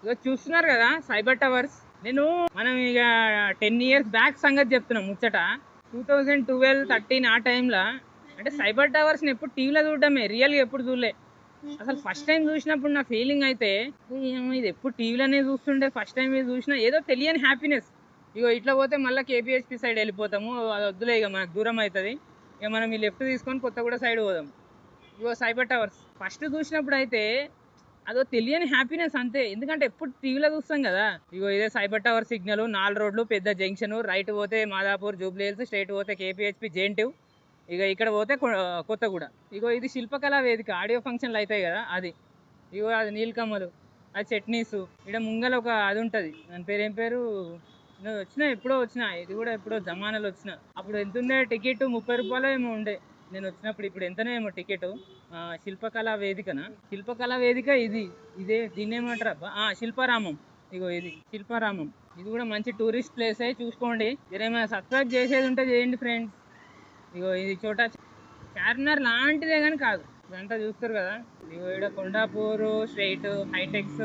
ఇగో చూస్తున్నారు కదా cyber towers. నేను మనం ఇక 10 years బ్యాక్ సంగతి చెప్తున్నాం ముచ్చట. 2012-13 ఆ టైంలో అంటే సైబర్ టవర్స్ ని ఎప్పుడు టీవీలో చూడడమే, రియల్గా ఎప్పుడు చూడలే. అసలు ఫస్ట్ టైం చూసినప్పుడు నా ఫీలింగ్ అయితే ఏమో ఇది ఎప్పుడు టీవీలోనే చూస్తుండే, ఫస్ట్ టైం ఇది చూసినా ఏదో తెలియని హ్యాపీనెస్. ఇగో ఇట్లా పోతే మళ్ళీ కేపీహెచ్పి సైడ్ వెళ్ళిపోతాము, అది వద్దులే ఇక మనకు దూరం అవుతుంది. ఇక మనం ఈ లెఫ్ట్ తీసుకొని కొత్తగూడ సైడ్ పోదాం. ఇగో సైబర్ టవర్స్ ఫస్ట్ చూసినప్పుడు అయితే అదో తెలియని హ్యాపీనెస్ అంతే, ఎందుకంటే ఎప్పుడు టీవీలో చూస్తాం కదా. ఇగో ఇదే సైబర్ టవర్ సిగ్నల్, 4 రోడ్లు, పెద్ద జంక్షన్, రైట్ పోతే మాదాపూర్ జూబ్లీ హిల్స్, స్ట్రైట్ పోతే కేపీహెచ్పి జేఎన్టీయూ, ఇక ఇక్కడ పోతే కొత్తగూడ. ఇగో ఇది శిల్పకళా వేదిక, ఆడియో ఫంక్షన్లు అవుతాయి కదా అది. ఇగో అది నీలకమ్మలు, అది చట్నీస్. ఇక్కడ ముంగల ఒక అది ఉంటుంది, దాని పేరు ఏం పేరు, నేను వచ్చిన ఎప్పుడో వచ్చిన, ఇది కూడా ఎప్పుడో జమానాలో వచ్చిన. అప్పుడు ఎంత ఉండే టికెట్, 30 రూపాయలు ఏమో ఉండే నేను వచ్చినప్పుడు. ఇప్పుడు ఎంతనే ఏమో టికెట్. శిల్పకళా వేదికనా, శిల్పకళా వేదిక ఇది. ఇదే దీన్ని ఏమంటారు అబ్బా, శిల్పారామం. ఇగో ఇది శిల్పారామం. ఇది కూడా మంచి టూరిస్ట్ ప్లేస్ అయి చూసుకోండి. మీరేమైనా సబ్స్క్రైబ్ చేసేది ఉంటే చేయండి ఫ్రెండ్స్. ఇగో ఇది చోటా చార్మినార్ లాంటిదే కానీ కాదు, ఇదంతా చూస్తారు కదా. ఇగో ఇక్కడ Kondapur straight, Hitex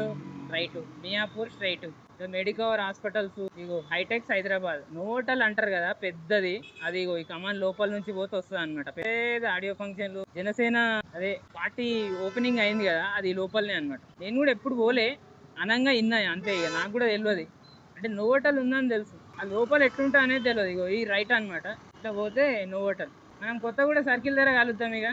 right, Miyapur straight, Medicover hospitals. ఇగో హైటెక్స్ హైదరాబాద్, నోటల్ అంటారు కదా పెద్దది, అది ఇగో ఈ కమాన్ లోపల నుంచి పోతే వస్తుంది అనమాట. పెద్ద ఆడియో ఫంక్షన్లు, జనసేన అదే పార్టీ ఓపెనింగ్ అయింది కదా, అది లోపలనే అనమాట. నేను కూడా ఎప్పుడు పోలే, అనంగా ఇన్నా అంతే, ఇక నాకు కూడా తెలియదు. అంటే నోవోటల్ ఉందని తెలుసు, ఆ లోపల ఎట్లుంటా అనేది తెలియదు. ఇగో ఈ రైట్ అనమాట, ఇట్లా పోతే నోవోటల్. మనం కొత్తగూడ సర్కిల్ దగ్గర కలుద్దాం ఇక.